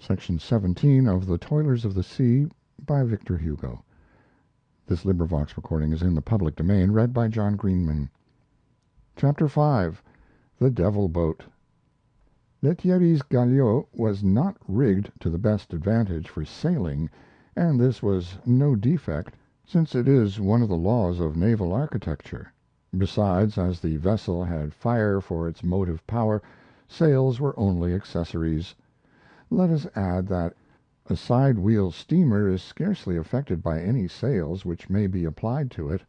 Section 17 of The Toilers of the Sea, by Victor Hugo. This recording is in the public domain, read by John Greenman. Chapter 5 The Devil Boat. Lethieri's galliot was not rigged to the best advantage for sailing, and this was no defect, since it is one of the laws of naval architecture. Besides, as the vessel had fire for its motive power, sails were only accessories. Let us add that a side wheel steamer is scarcely affected by any sails which may be applied to it.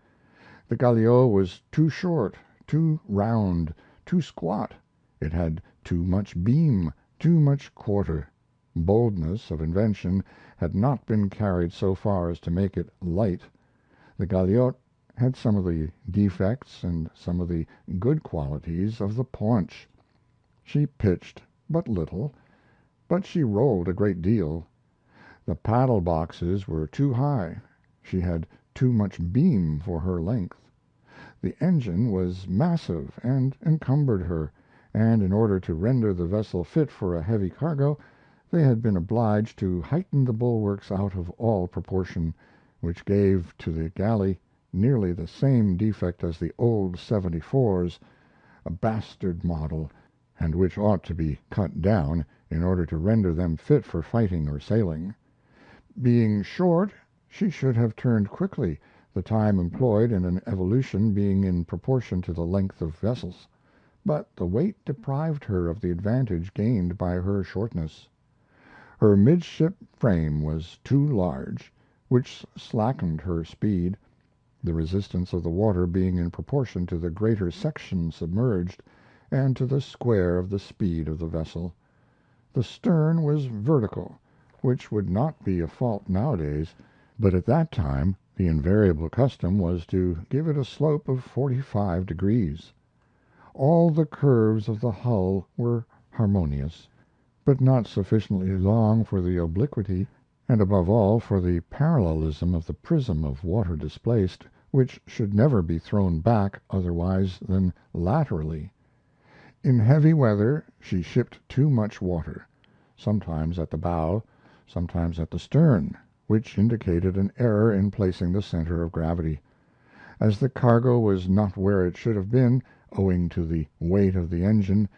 The galliot was too short, too round, too squat. It had too much beam, too much quarter. Boldness of invention had not been carried so far as to make it light. The galliot had some of the defects and some of the good qualities of the paunch. She pitched but little, but she rolled a great deal. The paddle boxes were too high. She had too much beam for her length. The engine was massive and encumbered her, and in order to render the vessel fit for a heavy cargo they had been obliged to heighten the bulwarks out of all proportion, which gave to the galley nearly the same defect as the old 74's, a bastard model, and which ought to be cut down in order to render them fit for fighting or sailing. Being short, she should have turned quickly, the time employed in an evolution being in proportion to the length of vessels, but the weight deprived her of the advantage gained by her shortness. Her midship frame was too large, which slackened her speed, the resistance of the water being in proportion to the greater section submerged, and to the square of the speed of the vessel. The stern was vertical, which would not be a fault nowadays, but at that time the invariable custom was to give it a slope of 45 degrees. All the curves of the hull were harmonious, but not sufficiently long for the obliquity, and above all for the parallelism of the prism of water displaced, which should never be thrown back otherwise than laterally. In heavy weather she shipped too much water, sometimes at the bow, sometimes at the stern, which indicated an error in placing the center of gravity. As the cargo was not where it should have been, owing to the weight of the engine,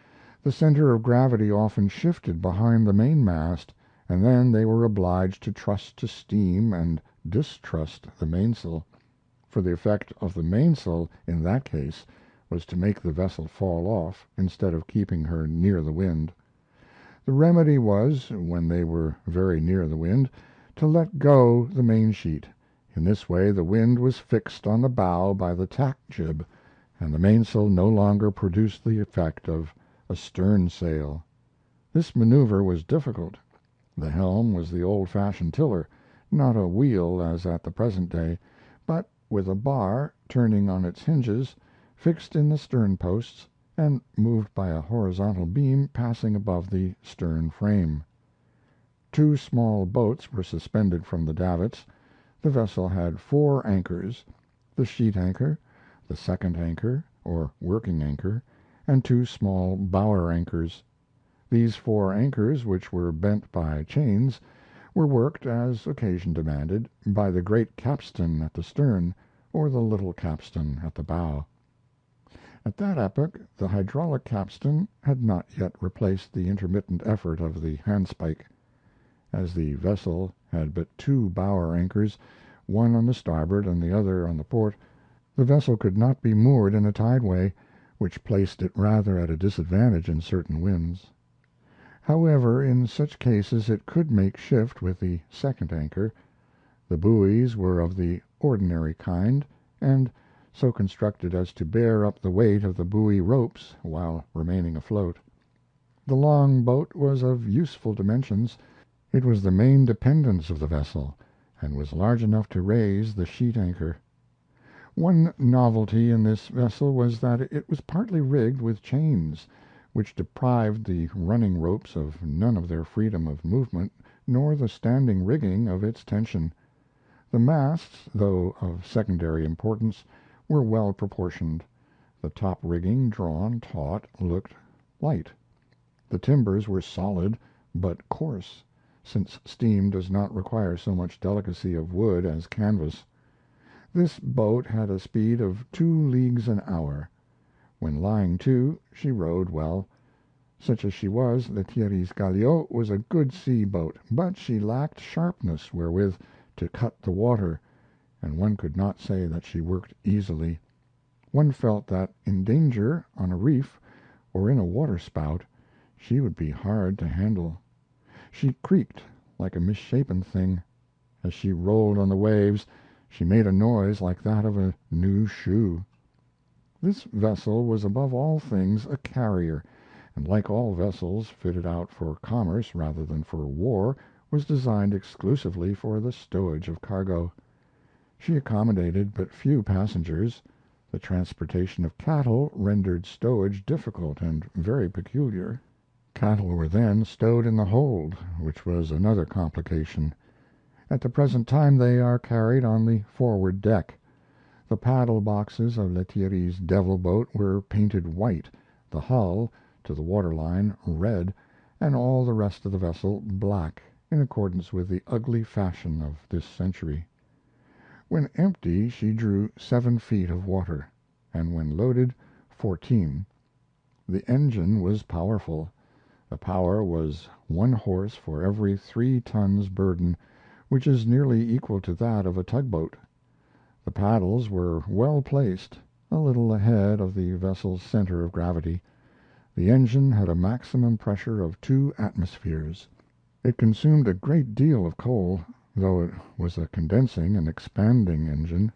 the center of gravity often shifted behind the mainmast, and then they were obliged to trust to steam and distrust the mainsail, for the effect of the mainsail in that case was to make the vessel fall off, instead of keeping her near the wind. The remedy was, when they were very near the wind, to let go the mainsheet. In this way the wind was fixed on the bow by the tack jib, and the mainsail no longer produced the effect of a stern sail. This maneuver was difficult. The helm was the old-fashioned tiller, not a wheel as at the present day, but with a bar turning on its hinges, fixed in the stern posts, and moved by a horizontal beam passing above the stern frame. Two small boats were suspended from the davits. The vessel had 4 anchors, the sheet anchor, the second anchor, or working anchor, and 2 small bower anchors. These 4 anchors, which were bent by chains, were worked, as occasion demanded, by the great capstan at the stern, or the little capstan at the bow. At that epoch the hydraulic capstan had not yet replaced the intermittent effort of the handspike. As the vessel had but 2 bower anchors, one on the starboard and the other on the port, the vessel could not be moored in a tideway, which placed it rather at a disadvantage in certain winds. However, in such cases it could make shift with the second anchor. The buoys were of the ordinary kind, and so constructed as to bear up the weight of the buoy ropes while remaining afloat. The long boat was of useful dimensions. It was the main dependence of the vessel, and was large enough to raise the sheet anchor. One novelty in this vessel was that it was partly rigged with chains, which deprived the running ropes of none of their freedom of movement, nor the standing rigging of its tension. The masts, though of secondary importance, were well proportioned. The top rigging, drawn taut, looked light. The timbers were solid but coarse. since steam does not require so much delicacy of wood as canvas. This boat had a speed of 2 leagues an hour. When lying to, she rowed well. Such as she was, Lethierry's galliot was a good sea boat, but she lacked sharpness wherewith to cut the water, and one could not say that she worked easily. One felt that in danger, on a reef, or in a waterspout, she would be hard to handle. She creaked like a misshapen thing. As she rolled on the waves, she made a noise like that of a new shoe. This vessel was above all things a carrier, and like all vessels fitted out for commerce rather than for war, was designed exclusively for the stowage of cargo. She accommodated but few passengers. The transportation of cattle rendered stowage difficult and very peculiar. Cattle were then stowed in the hold, which was another complication. At the present time they are carried on the forward deck. The paddle boxes of Lethierry's devil boat were painted white, the hull, to the waterline, red, and all the rest of the vessel black, in accordance with the ugly fashion of this century. When empty she drew 7 feet of water, and when loaded 14. The engine was powerful. The power was 1 horse for every 3 tons burden, which is nearly equal to that of a tugboat. The paddles were well placed, a little ahead of the vessel's center of gravity. The engine had a maximum pressure of 2 atmospheres. It consumed a great deal of coal, though it was a condensing and expanding engine.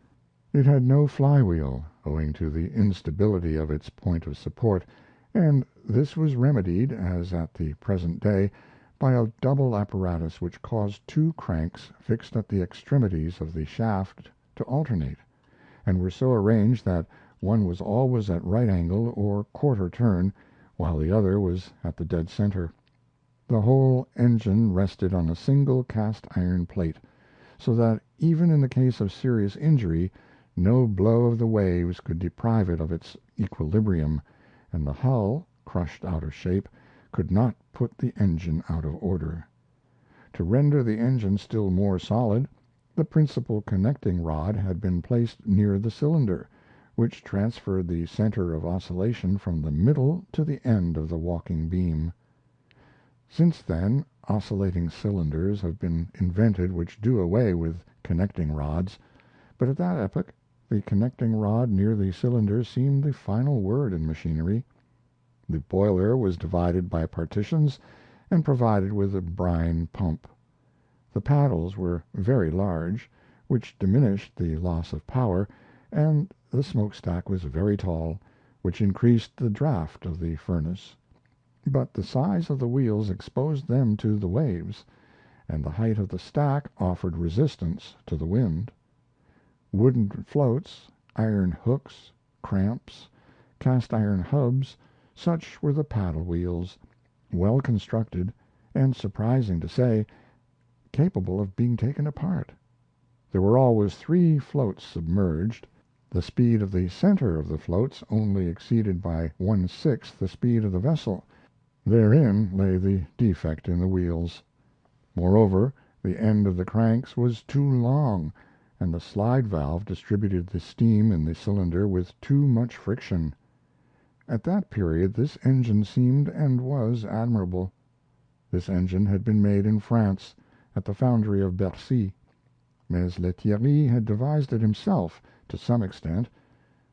It had no flywheel, owing to the instability of its point of support, and this was remedied, as at the present day, by a double apparatus which caused 2 cranks fixed at the extremities of the shaft to alternate, and were so arranged that one was always at right angle or quarter turn, while the other was at the dead center. The whole engine rested on a single cast iron plate, so that even in the case of serious injury no blow of the waves could deprive it of its equilibrium, and the hull, crushed out of shape, could not put the engine out of order. To render the engine still more solid, the principal connecting rod had been placed near the cylinder, which transferred the center of oscillation from the middle to the end of the walking beam. Since then oscillating cylinders have been invented which do away with connecting rods, but at that epoch the connecting rod near the cylinder seemed the final word in machinery. The boiler was divided by partitions and provided with a brine pump. The paddles were very large, which diminished the loss of power, and the smokestack was very tall, which increased the draught of the furnace. But the size of the wheels exposed them to the waves, and the height of the stack offered resistance to the wind. Wooden floats, iron hooks, cramps, cast iron hubs, such were the paddle wheels, well constructed, and, surprising to say, capable of being taken apart. There were always 3 floats submerged. The speed of the center of the floats only exceeded by 1/6 the speed of the vessel. Therein lay the defect in the wheels. Moreover, the end of the cranks was too long, and the slide valve distributed the steam in the cylinder with too much friction. At that period this engine seemed and was admirable. This engine had been made in France, at the foundry of Bercy. Mais Lethierry had devised it himself to some extent.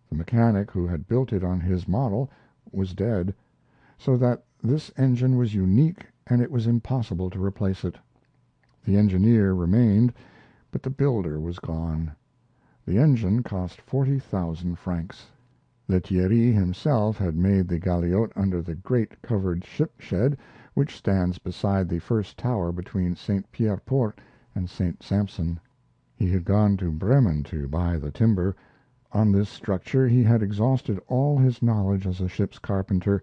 The mechanic who had built it on his model was dead, so that this engine was unique and it was impossible to replace it. The engineer remained, but the builder was gone. The engine cost 40,000 francs. Lethierry himself had made the galliot under the great covered ship shed which stands beside the first tower between St. Pierre Port and St. Sampson. He had gone to Bremen to buy the timber. On this structure he had exhausted all his knowledge as a ship's carpenter,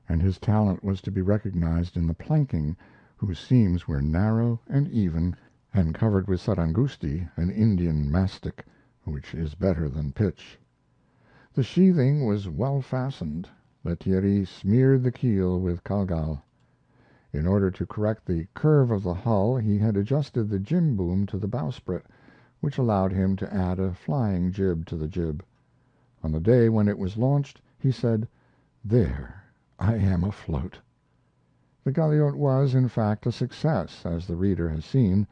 and his talent was to be recognized in the planking, whose seams were narrow and even, and covered with sarangusti, an Indian mastic, which is better than pitch. The sheathing was well fastened. Lethierry smeared the keel with calgal. In order to correct the curve of the hull he had adjusted the jib boom to the bowsprit, which allowed him to add a flying jib to the jib. On the day when it was launched he said, "There, I am afloat." The galliot was, in fact, a success, as the reader has seen.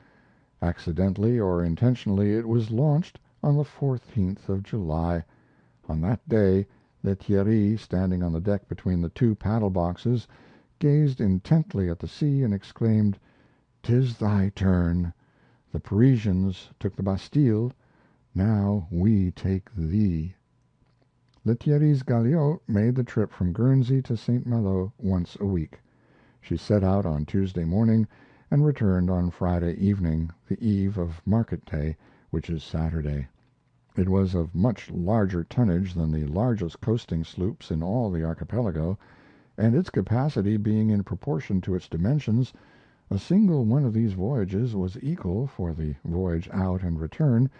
Accidentally or intentionally it was launched on the 14th of July. On that day Lethierry, standing on the deck between the two paddle boxes, gazed intently at the sea and exclaimed, "'Tis thy turn! The Parisians took the Bastille, now we take thee." Lethierry's galliot made the trip from Guernsey to St. Malo once a week. She set out on Tuesday morning and returned on Friday evening, the eve of market day, which is Saturday. It was of much larger tonnage than the largest coasting sloops in all the archipelago, and its capacity being in proportion to its dimensions, a single one of these voyages was equal, for the voyage out and return,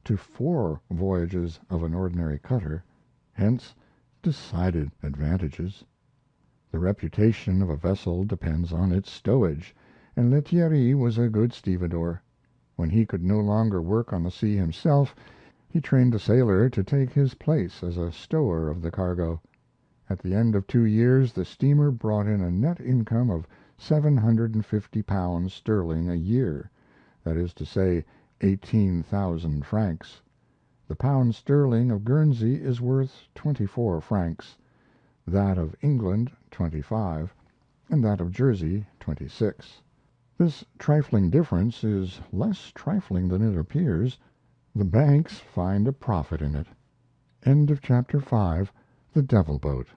to 4 voyages of an ordinary cutter, hence decided advantages. The reputation of a vessel depends on its stowage, and Lethierry was a good stevedore. When he could no longer work on the sea himself, he trained a sailor to take his place as a stower of the cargo. At the end of 2 years the steamer brought in a net income of £750 sterling a year, that is to say, 18,000 francs. The pound sterling of Guernsey is worth 24 francs, that of England 25, and that of Jersey 26. This trifling difference is less trifling than it appears. The banks find a profit in it. End of Chapter 5. The Devil Boat.